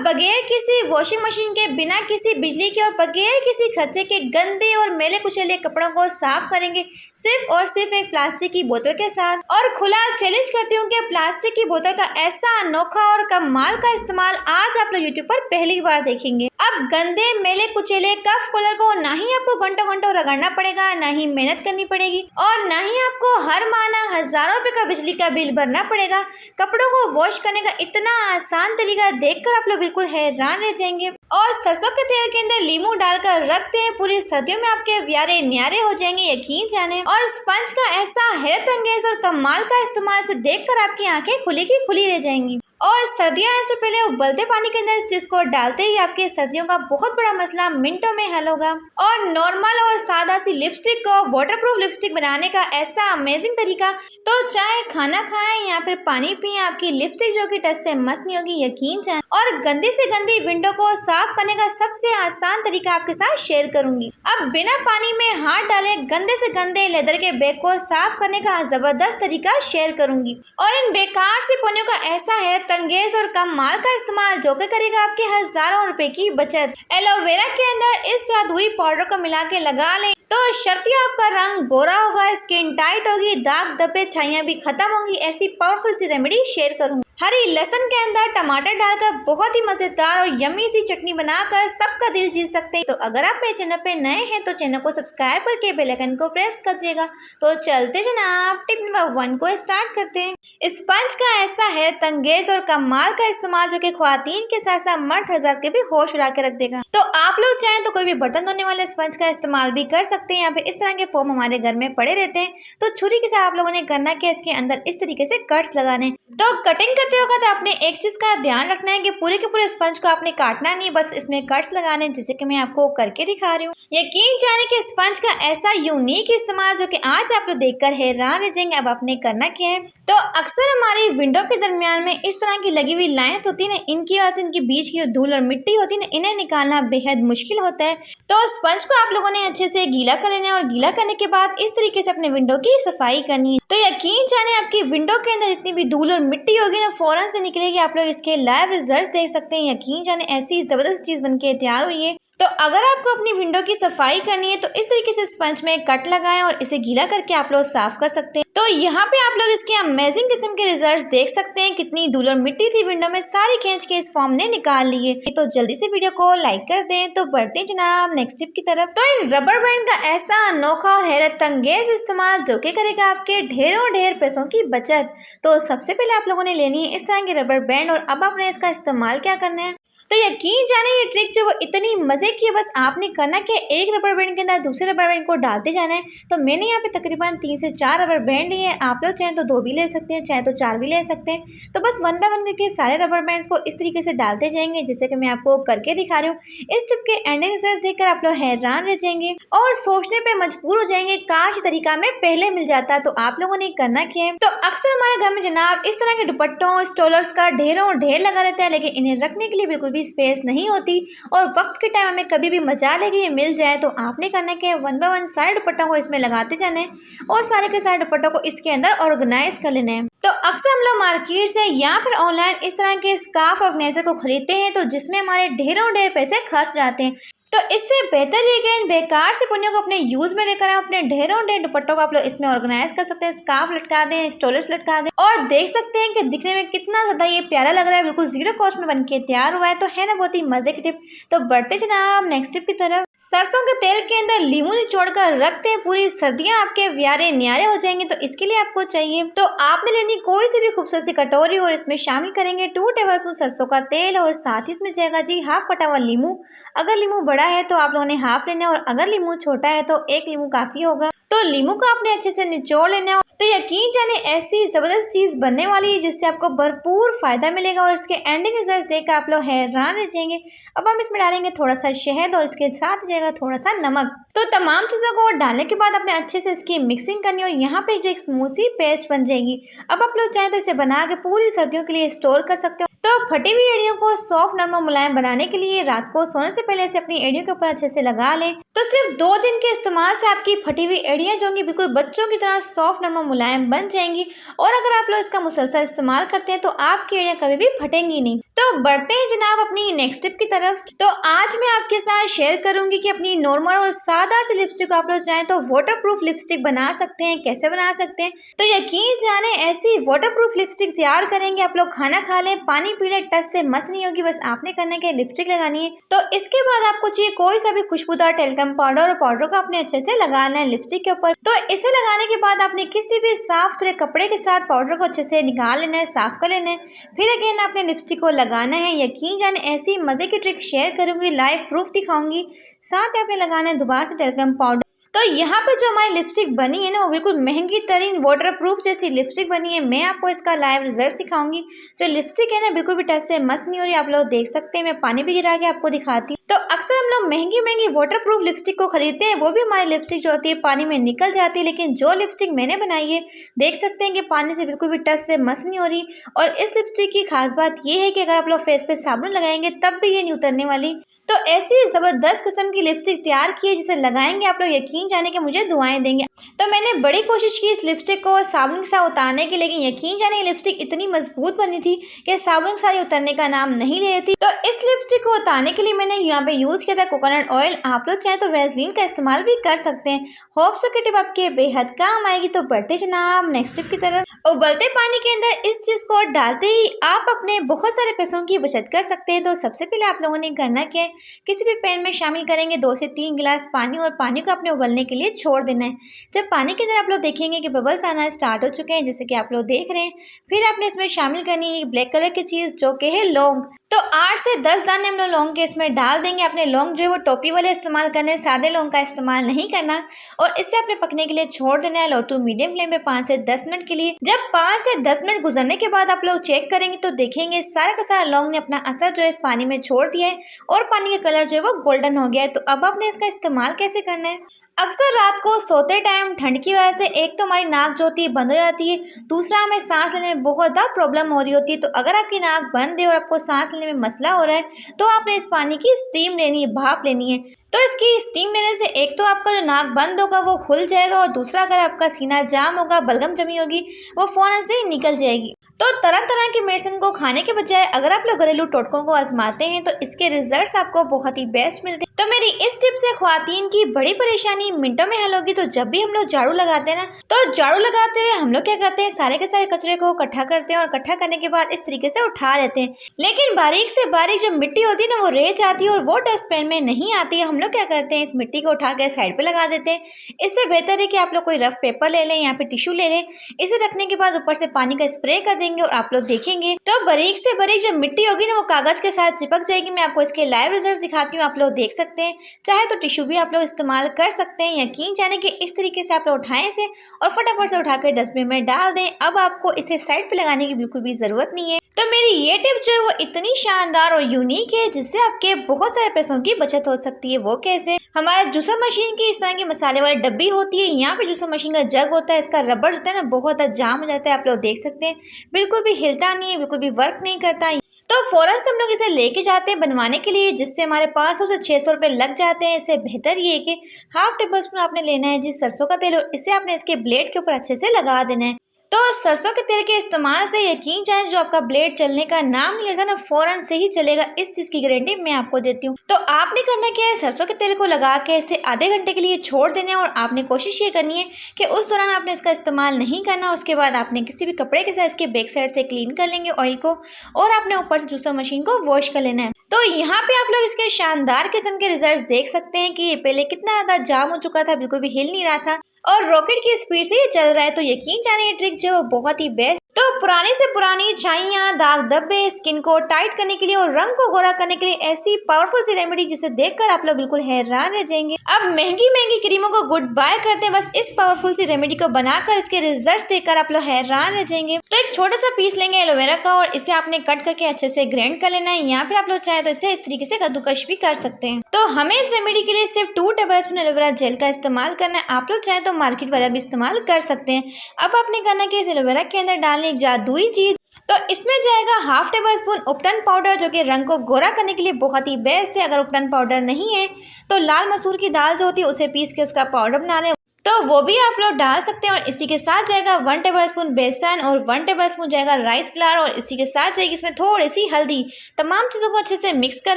बगैर किसी washing machine के, बिना किसी बिजली के और बगैर किसी खर्चे के गंदे और मैले कुचले कपड़ों को साफ करेंगे सिर्फ और सिर्फ एक प्लास्टिक की बोतल के साथ। और खुला चैलेंज करती हूँ कि प्लास्टिक की बोतल का ऐसा अनोखा और कमाल का इस्तेमाल आज आप लोग यूट्यूब पर पहली बार देखेंगे। अब गंदे मैले कुचले कफ कूलर को ना ही आपको घंटों घंटों रगड़ना पड़ेगा, ना ही मेहनत करनी पड़ेगी और ना ही आपको हर माह हजारों रुपए का बिजली का बिल भरना पड़ेगा। कपड़ों को वॉश करने का इतना आसान तरीका देखकर आप लोग बिल्कुल हैरान रह जाएंगे। और सरसों के तेल के अंदर लीमू डालकर रखते हैं, पूरी सर्दियों में आपके व्यारे न्यारे हो जाएंगे, यकीन जाने। और स्पंज का ऐसा हैरत अंगेज और कमाल का इस्तेमाल से देखकर आपकी आंखें खुली की खुली रह जाएंगी। और सर्दियाँ आने से पहले उबलते पानी के अंदर इस चीज को डालते ही आपके सर्दियों का बहुत बड़ा मसला मिनटों में हल होगा। और नॉर्मल और सादा सी लिपस्टिक को वाटरप्रूफ लिपस्टिक बनाने का ऐसा अमेजिंग तरीका, तो चाहे खाना खाएं या फिर पानी पिए, आपकी लिपस्टिक जो कि टच से मस नहीं होगी, यकीन जाने। और गंदी से गंदी विंडो को साफ करने का सबसे आसान तरीका आपके साथ शेयर करूंगी। अब बिना पानी में हाथ डाले गंदे से गंदे लेदर के बैग को साफ करने का जबरदस्त तरीका शेयर करूंगी। और इन बेकार से कोनों का ऐसा है तंगेज और कमाल का इस्तेमाल जो कि करेगा आपके हजारों रुपए की बचत। एलोवेरा के अंदर इस जादुई पाउडर को मिला के लगा लें तो शर्तिया आपका रंग गोरा होगा, स्किन टाइट होगी, दाग धब्बे छाइयां भी खत्म होंगी। ऐसी पावरफुल सी रेमेडी शेयर करूंगी। हरी लहसुन के अंदर टमाटर डालकर बहुत ही मजेदार और यम्मी सी चटनी बनाकर सबका दिल जीत सकते हैं। तो अगर आप मेरे चैनल पे नए हैं तो चैनल को सब्सक्राइब करके बेल आइकन को प्रेस कर दिएगा। तो चलते जनाब टिप नंबर 1 को स्टार्ट करते हैं। स्पंज का ऐसा है तंगेज और कमाल का इस्तेमाल जो कि ख्वातीन के साथ साथ मर्द हजरात के भी होश उड़ा के रख देगा। तो आप लोग चाहें तो कोई भी बर्तन धोने वाले स्पंज का इस्तेमाल भी कर सकते हैं, या फिर इस तरह के फोम हमारे घर में पड़े रहते हैं तो छुरी के साथ आप लोगों ने करना कि इसके अंदर इस तरीके से कट्स लगाने। तो कटिंग करते वक्त आपने एक चीज का ध्यान रखना है कि पूरे के पूरे स्पंज को आपने काटना नहीं, बस इसमें कट्स लगाने, जैसे कि मैं आपको करके दिखा रही हूँ। यकीन जाने कि स्पंज का ऐसा यूनिक इस्तेमाल जो कि आज आप लोग देखकर हैरान रह जाएंगे। अब आपने करना क्या है, तो अक्सर हमारी विंडो के दरमियान में इस तरह की लगी हुई लाइंस होती है ना, इनकी वजह से इनके बीच की जो धूल और मिट्टी होती है ना, इन्हें निकालना बेहद मुश्किल होता है। तो स्पंज को आप लोगों ने अच्छे से गीला कर लेना है और गीला करने के बाद इस तरीके से अपने विंडो की सफाई करनी है। तो यकीन जाने आपकी विंडो के अंदर जितनी भी धूल और मिट्टी होगी ना, फौरन से निकलेगी। आप लोग इसके लाइव रिजल्ट देख सकते हैं। यकीन जाने ऐसी जबरदस्त चीज बनके तैयार हुई है। तो अगर आपको अपनी विंडो की सफाई करनी है तो इस तरीके से स्पंज में कट लगाएं और इसे गीला करके आप लोग साफ कर सकते हैं। तो यहाँ पे आप लोग इसके अमेजिंग किस्म के रिजल्ट्स देख सकते हैं। कितनी धूल और मिट्टी थी विंडो में, सारी खींच के इस फॉर्म ने निकाल ली है। तो जल्दी से वीडियो को लाइक कर दें। तो बढ़ते जनाब नेक्स्ट टिप की तरफ। तो इन रबर बैंड का ऐसा अनोखा और हैरत अंगेज इस्तेमाल जो कि करेगा आपके ढेरों ढेर पैसों की बचत। तो सबसे पहले आप लोगों ने लेनी है इस तरह के रबर बैंड, और अब आपने इसका इस्तेमाल क्या करना है, तो यकीन जाने ये ट्रिक जो वो इतनी मजे की है। बस आपने करना कि एक रबर बैंड के अंदर दूसरे रबर बैंड को डालते जाना है। तो मैंने यहाँ पे तकरीबन 3 से 4 रबर बैंड लिए। आप लोग चाहें तो 2 भी ले सकते हैं, चाहे तो 4 भी ले सकते हैं। तो बस 1 बाय 1 करके सारे रबर बैंड्स को इस तरीके से डालते जाएंगे, जैसे कि मैं आपको करके दिखा रही हूँ। इस टिप के एंडिंग रिजल्ट देखकर आप लोग हैरान रह जाएंगे और सोचने पर मजबूर हो जाएंगे, काश तरीका में पहले मिल जाता। तो आप लोगों ने करना क्या है, तो अक्सर हमारे घर में जनाब इस तरह के दुपट्टों स्टोलर्स का ढेरों ढेर लगा रहता है, लेकिन इन्हें रखने के लिए बिल्कुल स्पेस नहीं होती और वक्त के टाइम हमें कभी भी मजा लेगी ये मिल जाए। तो आपने करना क्या है, 1 बाय 1 सारे दुपट्टों को इसमें लगाते जाना है और सारे के सारे दुपट्टों को इसके अंदर ऑर्गेनाइज कर लेना है। तो अक्सर हम लोग मार्केट से या फिर ऑनलाइन इस तरह के स्कार्फ ऑर्गेनाइजर को खरीदते हैं, तो जिसमें हमारे ढेरों ढेर पैसे खर्च जाते हैं। तो इससे बेहतर ये कि इन बेकार से पुनियों को अपने यूज में लेकर आए, अपने ढेरों ढेर दुपट्टों को आप लोग इसमें ऑर्गेनाइज कर सकते हैं। स्कार्फ लटका दें, स्टोलर्स लटका दें और देख सकते हैं कि दिखने में कितना ज्यादा ये प्यारा लग रहा है। बिल्कुल 0 कॉस्ट में बनके तैयार हुआ है। तो है ना बहुत ही मजे की टिप। तो बढ़ते जनाब नेक्स्ट टिप की तरफ। सरसों के तेल के अंदर लीमू निचोड़ कर रखते हैं, पूरी सर्दियां आपके व्यारे न्यारे हो जाएंगे। तो इसके लिए आपको चाहिए, तो आपने लेनी कोई सी भी खूबसूरत सी कटोरी और इसमें शामिल करेंगे 2 टेबलस्पून सरसों का तेल और साथ ही इसमें जाएगा जी हाफ कटा हुआ लीमू। अगर लीमू बड़ा है तो आप लोगों ने हाफ लेना है और अगर लीमू छोटा है तो 1 लीमू काफी होगा। तो लीमू को आपने अच्छे से निचोड़ लेना है। तो यकीन जाने ऐसी जबरदस्त चीज बनने वाली है जिससे आपको भरपूर फायदा मिलेगा और इसके एंडिंग रिजल्ट देखकर आप लोग हैरान रह जाएंगे। अब हम इसमें डालेंगे थोड़ा सा शहद और इसके साथ जाएगा थोड़ा सा नमक। तो तमाम चीजों को डालने के बाद आपने अच्छे से इसकी मिक्सिंग करनी है और यहाँ पे जो एक स्मूथ सी पेस्ट बन जाएगी। अब आप लोग चाहें तो इसे बना के पूरी सर्दियों के लिए स्टोर कर सकते हो। तो फटी हुई एड़ियों को सॉफ्ट नरम और मुलायम बनाने के लिए रात को सोने से पहले इसे अपनी एड़ियों के ऊपर अच्छे से लगा लें। तो सिर्फ 2 दिन के इस्तेमाल से आपकी फटी हुई एड़ियां जो होंगी बिल्कुल बच्चों की तरह सॉफ्ट नरम और मुलायम बन जाएंगी। और अगर आप लोग इसका मुसलसल इस्तेमाल करते हैं तो आपकी एड़ियां कभी भी फटेंगी नहीं। तो बढ़ते हैं जनाब अपनी नेक्स्ट टिप की तरफ। तो आज मैं आपके साथ शेयर करूंगी कि अपनी नॉर्मल और सादा सी लिपस्टिक को आप लोग चाहें तो वाटरप्रूफ लिपस्टिक बना सकते हैं, कैसे बना सकते हैं। तो यकीन जाने ऐसी वाटरप्रूफ लिपस्टिक तैयार करेंगे आप लोग खाना खा लें, पानी पी लें, टच से मस नहीं होगी। बस आपने करना है कि लिपस्टिक लगानी है। तो इसके बाद आपको चाहिए कोई सा भी खुशबूदार टेल्कम पाउडर, और पाउडर को आपने अच्छे से लगाना है लिपस्टिक के ऊपर। तो इसे लगाने के बाद आपने किसी भी साफ सुथरे कपड़े के साथ पाउडर को अच्छे से निकाल लेना है, साफ कर लेना है। फिर अगेन आपने लिपस्टिक को लगाना है। यकीन जाने ऐसी मजे की ट्रिक शेयर करूंगी, लाइव प्रूफ दिखाऊंगी। साथ ही आपने लगाना है दोबारा से टेल्कम पाउडर। तो यहाँ पे जो हमारी लिपस्टिक बनी है ना वो बिल्कुल महंगी तरीन वाटरप्रूफ जैसी लिपस्टिक बनी है। मैं आपको इसका लाइव रिजल्ट दिखाऊंगी। जो लिपस्टिक है ना बिल्कुल भी टच से मस नहीं हो रही, आप लोग देख सकते हैं। मैं पानी भी गिरा के आपको दिखाती हूँ। तो अक्सर हम लोग महंगी महंगी वाटरप्रूफ लिपस्टिक को खरीदते हैं, वो भी हमारी लिपस्टिक जो होती है पानी में निकल जाती है। लेकिन जो लिपस्टिक मैंने बनाई है देख सकते हैं कि पानी से बिल्कुल भी टच से मस नहीं हो रही। और इस लिपस्टिक की खास बात ये है कि अगर आप लोग फेस पे साबुन लगाएंगे तब भी ये नहीं उतरने वाली। तो ऐसी जबरदस्त किस्म की लिपस्टिक तैयार की है जिसे लगाएंगे आप लोग यकीन जाने के मुझे दुआएं देंगे। तो मैंने बड़ी कोशिश की इस लिपस्टिक को साबुन के साथ उतारने की, लेकिन यकीन जाने ये लिपस्टिक इतनी मजबूत बनी थी कि साबुन के साथ उतरने का नाम नहीं ले रही थी। तो इस लिपस्टिक को उतारने के लिए मैंने यहाँ पे यूज किया था कोकोनट ऑयल। आप लोग चाहे तो वैसलीन का इस्तेमाल भी कर सकते हैं। होप सो की टिप आपके बेहद काम आएगी। तो बढ़ते जनाब नेक्स्ट टिप की तरफ। उबलते पानी के अंदर इस चीज को डालते ही आप अपने बहुत सारे पैसों की बचत कर सकते हैं। तो सबसे पहले आप लोगों ने करना क्या है, किसी भी पैन में शामिल करेंगे 2 से 3 गिलास पानी, और पानी को अपने उबलने के लिए छोड़ देना है। जब पानी के अंदर आप लोग देखेंगे कि बबल्स आना स्टार्ट हो चुके हैं, जैसे कि आप लोग देख रहे हैं, फिर आपने इसमें शामिल करनी है ब्लैक कलर की चीज जो कि है लौंग। तो 8 से 10 दाने हम लोग लौंग के इसमें डाल देंगे। अपने लौंग जो है वो टोपी वाले इस्तेमाल करने, सादे लौंग का इस्तेमाल नहीं करना। और इसे अपने पकने के लिए छोड़ देना है लो टू मीडियम फ्लेम पे 5 से 10 मिनट के लिए। जब 5 से 10 मिनट गुजरने के बाद आप लोग चेक करेंगे तो देखेंगे सारा का सारा लौंग ने अपना असर जो है इस पानी में छोड़ दिया है और पानी का कलर जो है वो गोल्डन हो गया है। तो अब आपने इसका इस्तेमाल कैसे करना है। अक्सर रात को सोते टाइम ठंड की वजह से एक तो हमारी नाक जो होती है बंद हो जाती है, दूसरा हमें सांस लेने में बहुत ज़्यादा प्रॉब्लम हो रही होती है। तो अगर आपकी नाक बंद है और आपको सांस लेने में मसला हो रहा है तो आपने इस पानी की स्टीम लेनी है, भाप लेनी है। तो इसकी स्टीम लेने से एक तो आपका जो नाक बंद होगा वो खुल जाएगा, और दूसरा अगर आपका सीना जाम होगा, बलगम जमी होगी, वो फौरन से निकल जाएगी। तो तरह तरह की मेडिसिन को खाने के बजाय अगर आप लोग घरेलू टोटकों को आजमाते हैं तो इसके रिजल्ट्स आपको बहुत ही बेस्ट मिलते हैं। तो मेरी इस टिप से ख्वातीन की बड़ी परेशानी मिनटों में हल होगी। तो जब भी हम लोग झाड़ू लगाते हैं ना, तो झाड़ू लगाते हुए हम लोग क्या करते हैं, सारे के सारे कचरे को इकट्ठा करते हैं और इकट्ठा करने के बाद इस तरीके से उठा लेते हैं। लेकिन बारीक से बारीक जो मिट्टी होती है ना वो रह जाती है और वो डस्टबिन में नहीं आती है। हम लोग क्या करते हैं, इस मिट्टी को उठा के साइड पे लगा देते हैं। इससे बेहतर है कि आप लोग कोई रफ पेपर ले लें या फिर टिश्यू ले लें। इसे रखने के बाद ऊपर से पानी का स्प्रे कर देंगे और आप लोग देखेंगे तो बारीक से बारीक जो मिट्टी होगी ना वो कागज के साथ चिपक जाएगी। मैं आपको इसके लाइव रिजल्ट दिखाती हूँ, आप लोग देख सकते हैं। चाहे तो टिश्यू भी आप लोग इस्तेमाल कर सकते हैं। यकीन जाने कि इस तरीके से आप लोग उठाएं इसे और फटाफट से उठाकर डस्टबिन में डाल दें। अब आपको इसे साइड पे लगाने की बिल्कुल भी जरूरत नहीं है। तो मेरी ये टिप जो है वो इतनी शानदार और यूनिक है जिससे आपके बहुत सारे पैसों की बचत हो सकती है। वो कैसे, हमारे जूसर मशीन की इस तरह की मसाले वाली डब्बी होती है, यहाँ पे जूसर मशीन का जग होता है, इसका रबर होता है ना बहुत ज़्यादा जाम हो जाता है। आप लोग देख सकते हैं बिल्कुल भी हिलता नहीं है, बिल्कुल भी वर्क नहीं करता। तो फौरन से हम लोग इसे लेके जाते हैं बनवाने के लिए, जिससे हमारे 500 से 600 रुपये लग जाते हैं। इससे बेहतर ये है कि हाफ टेबल स्पून आपने लेना है जी सरसों का तेल, और इसे आपने इसके ब्लेड के ऊपर अच्छे से लगा देना है। तो सरसों के तेल के इस्तेमाल से यकीन जाने जो आपका ब्लेड चलने का नाम नहीं लेता ना, फौरन से ही चलेगा। इस चीज़ की गारंटी मैं आपको देती हूँ। तो आपने करना क्या है, सरसों के तेल को लगा के इसे आधे घंटे के लिए छोड़ देना है, और आपने कोशिश ये करनी है कि उस दौरान आपने इसका इस्तेमाल नहीं करना। उसके बाद आपने किसी भी कपड़े के साथ इसके बैक साइड से क्लीन कर लेंगे ऑयल को, और आपने ऊपर से जूसर मशीन को वॉश कर लेना है। तो यहाँ पे आप लोग इसके शानदार किस्म के रिजल्ट देख सकते हैं कि ये पहले कितना ज़्यादा जाम हो चुका था, बिल्कुल भी हिल नहीं रहा था, और रॉकेट की स्पीड से ये चल रहा है। तो यकीन जाने ये ट्रिक जो है बहुत ही बेस्ट। तो पुरानी से पुरानी छाइयाँ, दाग धब्बे, स्किन को टाइट करने के लिए और रंग को गोरा करने के लिए ऐसी पावरफुल सी रेमेडी जिसे देखकर आप लोग बिल्कुल हैरान रह जाएंगे। अब महंगी महंगी क्रीमों को गुड बाय करते हैं, बस इस पावरफुल सी रेमेडी को बनाकर इसके रिजल्ट देखकर आप लोग हैरान रह जाएंगे। तो एक छोटा सा पीस लेंगे एलोवेरा का, और इसे आपने कट करके अच्छे से ग्राइंड कर लेना है। यहाँ पे आप लोग चाहे तो इसे इस तरीके से कद्दूकश भी कर सकते हैं। तो हमें इस रेमेडी के लिए सिर्फ 2 टेबल स्पून एलोवेरा जेल का इस्तेमाल करना है। आप लोग चाहे तो मार्केट वाला भी इस्तेमाल कर सकते हैं। अब आपने करना कि इस एलोवेरा के अंदर डालने एक जादुई चीज, तो इसमें जाएगा हाफ टेबल स्पून उपटन पाउडर, जो कि रंग को गोरा करने के लिए बहुत ही बेस्ट है। अगर उपटन पाउडर नहीं है तो लाल मसूर की दाल जो होती है उसे पीस के उसका पाउडर बना लें, तो वो भी आप लोग डाल सकते हैं। और इसी के साथ जाएगा 1 टेबल स्पून बेसन और 1 टेबल स्पून जाएगा राइस फ्लावर, और इसी के साथ जाएगी इसमें थोड़ी सी हल्दी। तमाम चीज़ों को अच्छे से मिक्स कर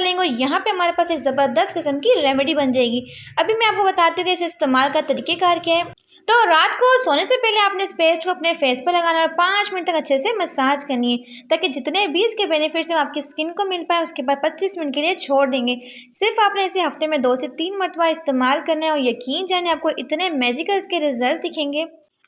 लेंगे और यहाँ पे हमारे पास एक ज़बरदस्त किस्म की रेमेडी बन जाएगी। अभी मैं आपको बताती हूँ कि इसे इस्तेमाल का तरीक़ेकार क्या है। तो रात को सोने से पहले आपने इस पेस्ट को अपने फेस पर लगाना और 5 मिनट तक अच्छे से मसाज करनी है, ताकि जितने भी इसके बेनिफिट्स हैं आपकी स्किन को मिल पाए। उसके बाद 25 मिनट के लिए छोड़ देंगे। सिर्फ आपने इसे हफ्ते में 2 से 3 मरतबा इस्तेमाल करना है और यकीन जाने आपको इतने मैजिकल इसके रिजल्ट दिखेंगे।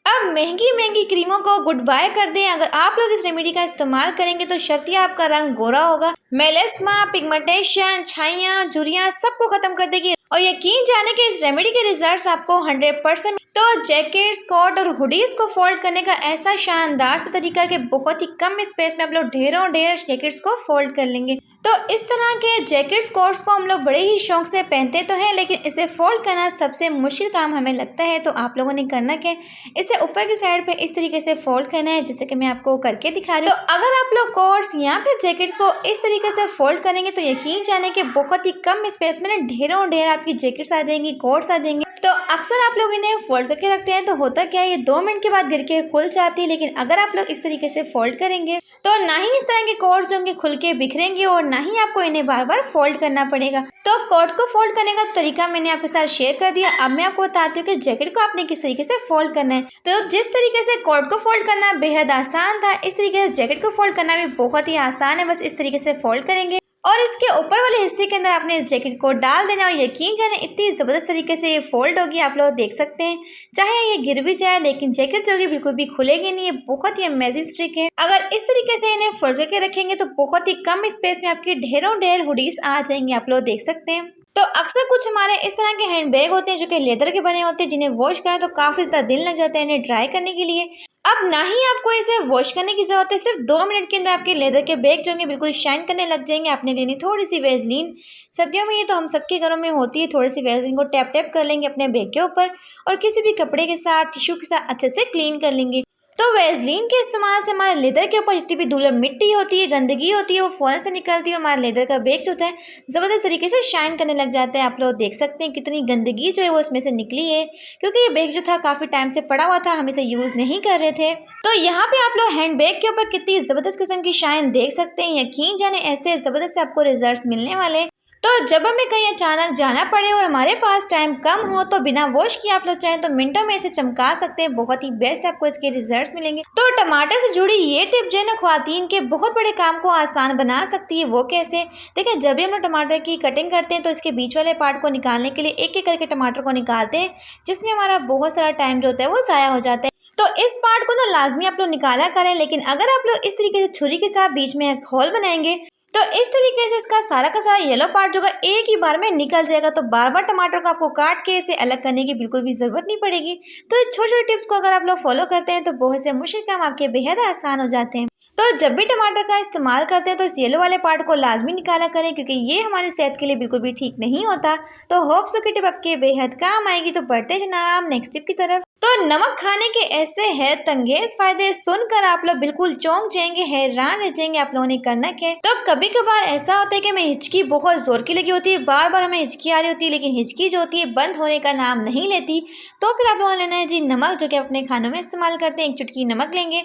अब महंगी महंगी क्रीमों को गुड बाय कर दें। अगर आप लोग इस रेमेडी का इस्तेमाल करेंगे तो शर्तिया आपका रंग गोरा होगा, मेलेस्मा, पिगमेंटेशन, छाइयाँ, झुर्रियाँ सबको खत्म कर देगी। और यकीन जाने के इस रेमेडी के रिजल्ट्स आपको 100%। तो जैकेट्स, कोट और हुडीज को फोल्ड करने का ऐसा शानदार सा तरीका है कि बहुत ही कम स्पेस में आप लोग ढेर जैकेट्स को फोल्ड कर लेंगे। तो इस तरह के जैकेट्स, कोट्स को हम लोग बड़े ही शौक से पहनते तो हैं, लेकिन इसे फोल्ड करना सबसे मुश्किल काम हमें लगता है। तो आप लोगों ने करना क्या है, इसे ऊपर की साइड पे इस तरीके से फोल्ड करना है, जैसे कि मैं आपको करके दिखा रही हूँ। तो अगर आप लोग कोट्स या फिर जैकेट्स को इस तरीके से फोल्ड करेंगे तो यकीन जाने के बहुत ही कम स्पेस में ना ढेर आपकी जैकेट्स आ जाएंगी, कोट्स आ जाएंगे। तो अक्सर आप लोग इन्हें फोल्ड करके रखते हैं तो होता क्या है, ये 2 मिनट के बाद गिर के खुल जाती है। लेकिन अगर आप लोग इस तरीके से फोल्ड करेंगे तो ना ही इस तरह के कोट्स जो होंगे खुल के बिखरेंगे और ना ही आपको इन्हें बार बार फोल्ड करना पड़ेगा। तो कोट को फोल्ड करने का तरीका मैंने आपके साथ शेयर कर दिया। अब मैं आपको बताती हूँ कि जैकेट को आपने किस तरीके से फोल्ड करना है। तो जिस तरीके से कोट को फोल्ड करना बेहद आसान था, इस तरीके से जैकेट को फोल्ड करना भी बहुत ही आसान है। बस इस तरीके से फोल्ड करेंगे और इसके ऊपर वाले हिस्से के अंदर आपने इस जैकेट को डाल देना और यकीन जाने इतनी ज़बरदस्त तरीके से ये फोल्ड होगी। आप लोग देख सकते हैं, चाहे ये गिर भी जाए लेकिन जैकेट जो होगी बिल्कुल भी खुलेगी नहीं। ये बहुत ही अमेजिंग ट्रिक है। अगर इस तरीके से इन्हें फोल्ड करके रखेंगे तो बहुत ही कम स्पेस में आपकी ढेर हुडीज आ जाएंगे। आप लोग देख सकते हैं। तो अक्सर कुछ हमारे इस तरह के हैंड बैग होते हैं जो कि लेदर के बने होते हैं, जिन्हें वॉश करें तो काफ़ी ज़्यादा दिन लग जाते हैं इन्हें ड्राई करने के लिए। अब ना ही आपको इसे वॉश करने की जरूरत है, सिर्फ 2 मिनट के अंदर आपके लेदर के बैग जो होंगे बिल्कुल शाइन करने लग जाएंगे। आपने लेनी थोड़ी सी वेजलीन, सर्दियों में ये तो हम सबके घरों में होती है। थोड़ी सी वेजलीन को टैप कर लेंगे अपने बैग के ऊपर और किसी भी कपड़े के साथ, टिश्यू के साथ अच्छे से क्लीन कर लेंगे। तो वेजलीन के इस्तेमाल से हमारे लेदर के ऊपर जितनी भी धूल मिट्टी होती है, गंदगी होती है, वो फ़ौरन से निकलती है। हमारा लेदर का बैग जो होता है ज़बरदस्त तरीके से शाइन करने लग जाता है। आप लोग देख सकते हैं कितनी गंदगी जो है वो इसमें से निकली है, क्योंकि ये बैग जो था काफ़ी टाइम से पड़ा हुआ था, हम इसे यूज़ नहीं कर रहे थे। तो यहाँ पे आप लोग हैंड बैग के ऊपर कितनी ज़बरदस्त किस्म की शाइन देख सकते हैं। यकीन जाने ऐसे ज़बरदस्त से आपको रिजल्ट मिलने वाले। तो जब हमें कहीं अचानक जाना पड़े और हमारे पास टाइम कम हो तो बिना वॉश किए आप लोग चाहें तो मिनटों में इसे चमका सकते हैं। बहुत ही बेस्ट आपको इसके रिजल्ट्स मिलेंगे। तो टमाटर से जुड़ी ये टिप जो है ना ख्वातीन के बहुत बड़े काम को आसान बना सकती है। वो कैसे, देखिए जब भी हम लोग टमाटर की कटिंग करते हैं तो इसके बीच वाले पार्ट को निकालने के लिए एक एक करके टमाटर को निकालते हैं, जिसमें हमारा बहुत सारा टाइम जो होता है वो ज़ाया हो जाता है। तो इस पार्ट को ना लाजमी आप लोग निकाला करें। लेकिन अगर आप लोग इस तरीके से छुरी के साथ बीच में एक होल बनाएंगे तो इस तरीके से इसका सारा का सारा येलो पार्ट जो है एक ही बार में निकल जाएगा। तो बार बार टमाटर को आपको काट के इसे अलग करने की बिल्कुल भी ज़रूरत नहीं पड़ेगी। तो इस छोटे छोटे टिप्स को अगर आप लोग फॉलो करते हैं तो बहुत से मुश्किल काम आपके बेहद आसान हो जाते हैं। तो जब भी टमाटर का इस्तेमाल करते हैं तो इस येलो वाले पार्ट को लाजमी निकाला करें, क्योंकि ये हमारी सेहत के लिए बिल्कुल भी ठीक नहीं होता। तो होप सो की टिप आपके बेहद काम आएगी। तो बढ़ते जनाब नेक्स्ट टिप की तरफ। तो नमक खाने के ऐसे हैरत अंगेज फायदे सुनकर आप लोग बिल्कुल चौंक जाएंगे, हैरान रह जाएंगे। आप लोगों ने करना क्या है, तो कभी कभार ऐसा होता है कि हमें हिचकी बहुत जोर की लगी होती है, बार बार हमें हिचकी आ रही होती है, लेकिन हिचकी जो होती है बंद होने का नाम नहीं लेती। तो फिर आप लोगों ने लेना है जी नमक, जो कि अपने खानों में इस्तेमाल करते हैं। 1 चुटकी नमक लेंगे।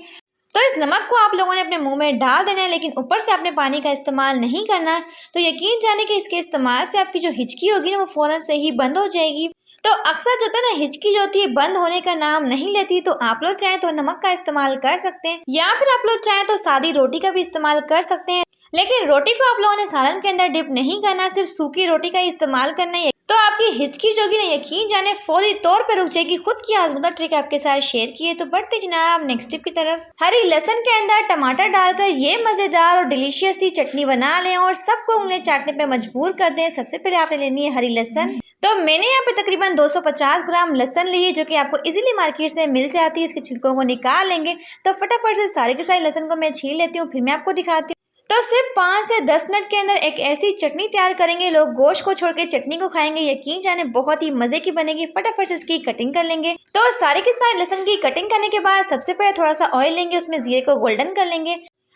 तो इस नमक को आप लोगों ने अपने मुंह में डाल देना है, लेकिन ऊपर से आपने पानी का इस्तेमाल नहीं करना है। तो यकीन जाने कि इसके इस्तेमाल से आपकी जो हिचकी होगी ना वो फ़ौरन से ही बंद हो जाएगी। तो अक्सर जो होता है ना हिचकी जो होती है बंद होने का नाम नहीं लेती। तो आप लोग चाहें तो नमक का इस्तेमाल कर सकते हैं, या फिर आप लोग चाहें तो सादी रोटी का भी इस्तेमाल कर सकते हैं। लेकिन रोटी को आप लोगों ने सालन के अंदर डिप नहीं करना, सिर्फ सूखी रोटी का इस्तेमाल करना है। तो आपकी हिचकी जो होगी ना यकीन जाने फौरी तौर पर रुक जाएगी। खुद की आजमूदा ट्रिक आपके साथ शेयर की है। तो बढ़ते जनाब नेक्स्ट टिप की तरफ। हरी लहसुन के अंदर टमाटर डालकर ये मजेदार और डिलीशियस सी चटनी बना लें और सबको उंगलियां चाटने पे मजबूर कर दें। सबसे पहले आपने लेनी है हरी लहसुन। तो मैंने यहाँ पे तकरीबन 250 ग्राम लहसुन ली है, जो कि आपको इजीली मार्केट से मिल जाती है। इसके छिलकों को निकाल लेंगे। तो फटाफट से सारे के सारे लहसुन को मैं छील लेती हूँ, फिर मैं आपको दिखाती हूँ। तो सिर्फ 5 से 10 मिनट के अंदर एक ऐसी चटनी तैयार करेंगे, लोग गोश्त को छोड़ के चटनी को खाएंगे। यकीन जाने बहुत ही मजे की बनेगी। फटाफट से इसकी कटिंग कर लेंगे। तो सारे के सारे लहसुन की कटिंग करने के बाद सबसे पहले थोड़ा सा ऑयल लेंगे, उसमें जीरे को गोल्डन कर लेंगे।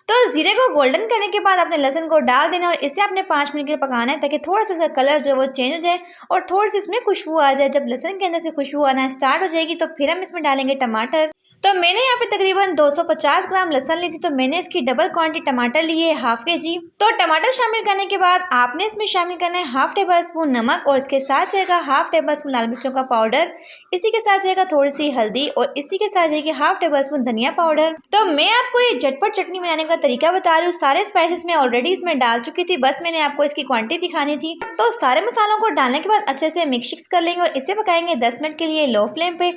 तो जीरे को गोल्डन करने के बाद आपने लहसुन को डाल देना और इसे आपने 5 मिनट के लिए पकाना है ताकि थोड़ा सा इसका कलर जो है वो चेंज हो जाए और थोड़ी सी इसमें खुशबू आ जाए। जब लहसुन के अंदर से खुशबू आना स्टार्ट हो जाएगी तो फिर हम इसमें डालेंगे टमाटर। तो मैंने यहाँ पे तकरीबन 250 ग्राम लहसुन ली थी, तो मैंने इसकी डबल क्वांटिटी टमाटर लिए हाफ kg। तो टमाटर शामिल करने के बाद आपने इसमें शामिल करना है हाफ टेबल स्पून नमक और इसके साथ जाएगा हाफ टेबल स्पून लाल मिर्चों का पाउडर, इसी के साथ जाएगा थोड़ी सी हल्दी और इसी के साथ जाएगी हाफ टेबल स्पून धनिया पाउडर। तो मैं आपको ये झटपट चटनी बनाने का तरीका बता रही हूँ। सारे स्पाइसेस मैं ऑलरेडी इसमें डाल चुकी थी, बस मैंने आपको इसकी क्वांटिटी दिखानी थी। तो सारे मसालों को डालने के बाद अच्छे से मिक्स कर लेंगे और इसे पकाएंगे 10 मिनट के लिए लो फ्लेम पे।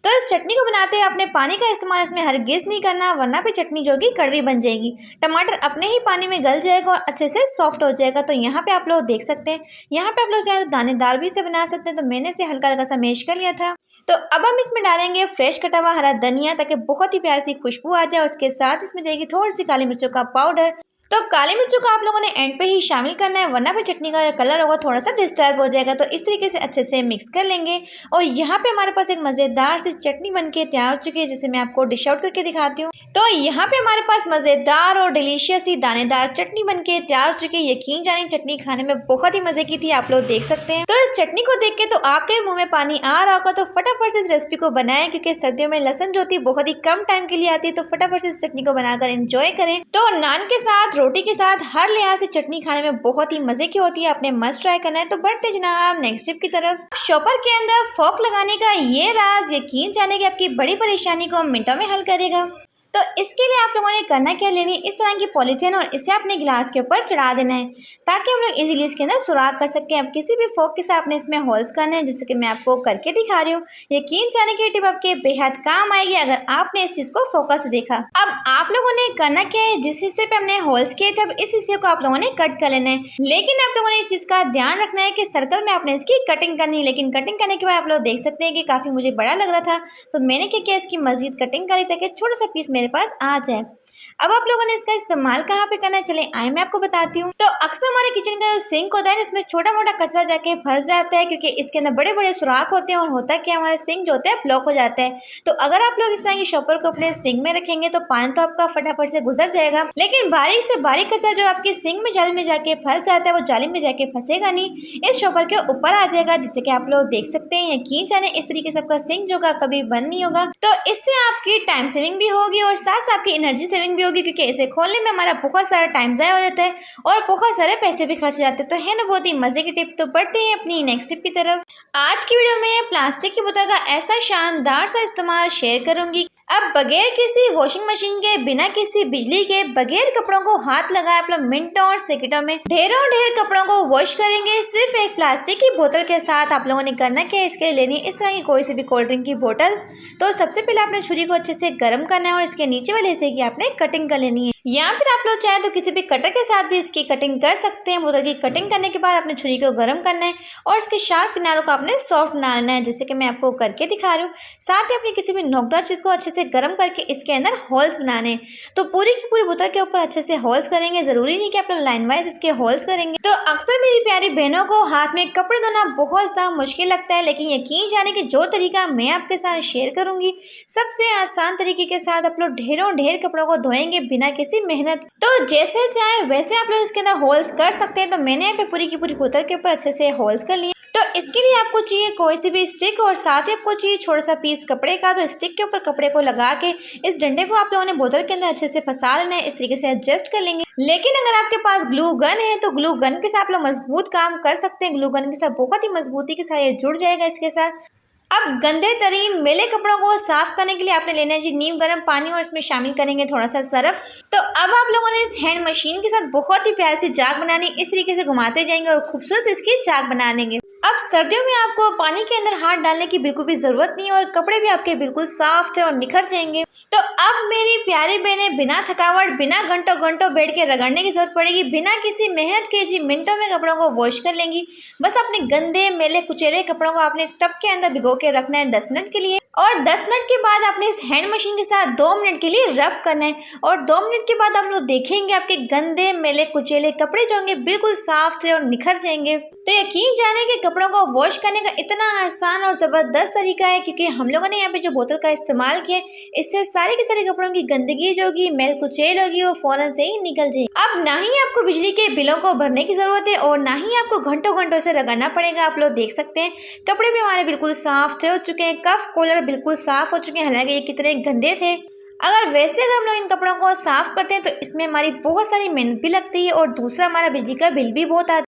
तो इस चटनी को बनाते हुए आपने पानी का इस्तेमाल इसमें हरगिज नहीं करना, वरना पे चटनी जो कि कड़वी बन जाएगी। टमाटर अपने ही पानी में गल जाएगा और अच्छे से सॉफ्ट हो जाएगा। तो यहाँ पे आप लोग देख सकते हैं, यहाँ पे आप लोग चाहे तो दानेदार भी इसे बना सकते हैं। तो मैंने इसे हल्का हल्का सा मैश कर लिया था। तो अब हम इसमें डालेंगे फ्रेश कटा हुआ हरा धनिया ताकि बहुत ही प्यारी सी खुशबू आ जाए और उसके साथ इसमें जाएगी थोड़ी सी काली मिर्चों का पाउडर। तो काली मिर्चों को आप लोगों ने एंड पे ही शामिल करना है, वरना पे चटनी का कलर होगा थोड़ा सा डिस्टर्ब हो जाएगा। तो इस तरीके से अच्छे से मिक्स कर लेंगे और यहाँ पे हमारे पास एक मज़ेदार सी चटनी बनके तैयार हो चुकी है, जिसे मैं आपको डिश आउट करके दिखाती हूँ। तो यहाँ पे हमारे पास मज़ेदार और डिलीशियस सी दानेदार चटनी बनके तैयार हो चुकी है। यकीन जानिए चटनी खाने में बहुत ही मज़े की थी, आप लोग देख सकते हैं। तो इस चटनी को देख के तो आपके मुँह में पानी आ रहा होगा। तो फटाफट से इस रेसिपी को बनाएं, क्योंकि सर्दियों में लहसुन जो होती है बहुत ही कम टाइम के लिए आती है। तो फटाफट से इस चटनी को बनाकर एंजॉय करें। तो नान के साथ, रोटी के साथ, हर लिहाज से चटनी खाने में बहुत ही मजे की होती है। आपने मस्ट ट्राई करना है। तो बढ़ते जनाब नेक्स्ट टिप की तरफ। शॉपर के अंदर फोक लगाने का ये राज यकीन जाने की आपकी बड़ी परेशानी को मिनटों में हल करेगा। तो इसके लिए आप लोगों ने करना क्या, लेनी इस तरह की पॉलीथीन और इसे अपने गिलास के ऊपर चढ़ा देना है ताकि हम लोग इजीली इसके अंदर सुराख कर सकें। अब किसी भी फोक के साथ आपने इसमें होल्स करने हैं, जैसे कि मैं आपको करके दिखा रही हूँ। यकीन जाने की टिप आपके बेहद काम आएगी अगर आपने इस चीज को फोकस से देखा। अब आप लोगों ने करना क्या है, जिस हिस्से पे हमने होल्स किए थे अब इस हिस्से को आप लोगों ने कट कर लेना है। लेकिन आप लोगों ने इस चीज का ध्यान रखना है कि सर्कल में आपने इसकी कटिंग करनी है। लेकिन कटिंग करने के बाद आप लोग देख सकते हैं कि काफी मुझे बड़ा लग रहा था, तो मैंने क्या किया, इसकी मजीद कटिंग करी ताकि छोटा सा पीस मेरे पास आ जाए। अब आप लोगों ने इसका इस्तेमाल कहाँ पे करना है, चले आए मैं आपको बताती हूँ। तो अक्सर हमारे किचन का जो सिंक होता है इसमें छोटा मोटा कचरा जाके फंस जाता है, क्योंकि इसके अंदर बड़े बड़े सुराख होते हैं और होता क्या हमारा सिंक जो होता है ब्लॉक हो जाता है। तो अगर आप लोग इस तरह की शॉपर को अपने सिंक में रखेंगे तो पानी तो आपका फटाफट से गुजर जाएगा, लेकिन बारीक से बारीक कचरा जो आपके सिंक में जाली में जाके फंस जाता है वो जाली में जाके फंसेगा नहीं, इस शॉपर के ऊपर आ जाएगा, जिससे कि आप लोग देख सकते हैं। यकीन जाने इस तरीके से आपका सिंक जो कभी बंद नहीं होगा। तो इससे आपकी टाइम सेविंग भी होगी और साथ साथ आपकी एनर्जी सेविंग भी होगी, क्योंकि इसे खोलने में हमारा बहुत सारा टाइम ज़ाया हो जाता है और बहुत सारे पैसे भी खर्च हो जाते हैं। तो है ना बहुत ही मजे की टिप। तो बढ़ते हैं अपनी नेक्स्ट टिप की तरफ। आज की वीडियो में प्लास्टिक की बोतल का ऐसा शानदार सा इस्तेमाल शेयर करूंगी। अब बगैर किसी वॉशिंग मशीन के, बिना किसी बिजली के, बगैर कपड़ों को हाथ लगाए आप लोग मिनटों और सेकंडों में ढेर कपड़ों को वॉश करेंगे सिर्फ एक प्लास्टिक की बोतल के साथ। आप लोगों ने करना क्या है, इसके लिए लेनी है इस तरह की कोई सी भी कोल्ड ड्रिंक की बोतल। तो सबसे पहले आपने छुरी को अच्छे से गर्म करना है और इसके नीचे वाले हिस्से की आपने कटिंग कर लेनी है, या फिर आप लोग चाहे तो किसी भी कटर के साथ भी इसकी कटिंग कर सकते हैं। बोतल की कटिंग करने के बाद आपने छुरी को गर्म करना है और इसके शार्प किनारों को आपने सॉफ्ट बनाना है, जैसे कि मैं आपको करके दिखा रही हूँ। साथ ही अपनी किसी भी नोकदार चीज को अच्छे से गर्म करके इसके अंदर होल्स बनाने। तो पूरी की पूरी बोतल के ऊपर अच्छे से होल्स करेंगे, जरूरी नहीं कि आप लाइन वाइज इसके होल्स करेंगे। तो अक्सर मेरी प्यारी बहनों को हाथ में कपड़े धोना बहुत ज्यादा मुश्किल लगता है, लेकिन यकीन जाने कि जो तरीका मैं आपके साथ शेयर करूंगी सबसे आसान तरीके के साथ आप लोग ढेर कपड़ों को धोएंगे बिना किसी मेहनत। तो जैसे चाहे वैसे आप लोग इसके अंदर होल्स कर सकते हैं। तो मैंने यहाँ पे पूरी की पूरी बोतल के ऊपर अच्छे से होल्स कर लिए। तो इसके लिए आपको चाहिए कोई सी भी स्टिक और साथ ही आपको चाहिए छोटा सा पीस कपड़े का। तो स्टिक के ऊपर कपड़े को लगा के इस डंडे को आप लोगों ने बोतल के अंदर अच्छे से फंसा लेना है, इस तरीके से एडजस्ट कर लेंगे। लेकिन अगर आपके पास ग्लू गन है तो ग्लू गन के साथ आप लोग मजबूत काम कर सकते हैं। ग्लू गन के साथ बहुत ही मजबूती के साथ ये जुड़ जाएगा इसके साथ। अब गंदे तरीन मैले कपड़ों को साफ करने के लिए आपने लेना है जी नीम गर्म पानी और इसमें शामिल करेंगे थोड़ा सा सरफ। तो अब आप लोगों ने इस हैंड मशीन के साथ बहुत ही प्यारी सी जाग बनानी, इस तरीके से घुमाते जाएंगे और खूबसूरत से इसकी जाग बना लेंगे। अब सर्दियों में आपको पानी के अंदर हाथ डालने की बिल्कुल भी जरूरत नहीं है और कपड़े भी आपके बिल्कुल साफ है और निखर जाएंगे। तो अब मेरी प्यारी बहनें बिना थकावट, बिना घंटों बैठ के रगड़ने की जरूरत पड़ेगी, बिना किसी मेहनत के जी मिनटों में कपड़ों को वॉश कर लेंगी। बस अपने गंदे मैले कुचेले कपड़ों को आपने टब के अंदर भिगो के रखना है 10 मिनट के लिए और 10 मिनट के बाद आपने इस हैंड मशीन के साथ 2 मिनट के लिए रब करना है और 2 मिनट के बाद आप लोग देखेंगे आपके गंदे मैले कुचेले कपड़े जो होंगे बिल्कुल साफ थे और निखर जाएंगे। तो यकीन जाने के कपड़ों को वॉश करने का इतना आसान और ज़बरदस्त तरीका है, क्योंकि हम लोगों ने यहाँ पे जो बोतल का इस्तेमाल किया इससे सारे के सारे कपड़ों की गंदगी जो होगी, मैल कुचैल होगी, वो फौरन से ही निकल जाएगी। अब ना ही आपको बिजली के बिलों को भरने की ज़रूरत है और ना ही आपको घंटों घंटों से रगड़ना पड़ेगा। आप लोग देख सकते हैं कपड़े भी हमारे बिल्कुल साफ हो चुके हैं, कफ कॉलर बिल्कुल साफ हो चुके हैं, हालांकि ये कितने गंदे थे। अगर हम लोग इन कपड़ों को साफ करते हैं तो इसमें हमारी बहुत सारी मेहनत भी लगती है और दूसरा हमारा बिजली का बिल भी बहुत आता है।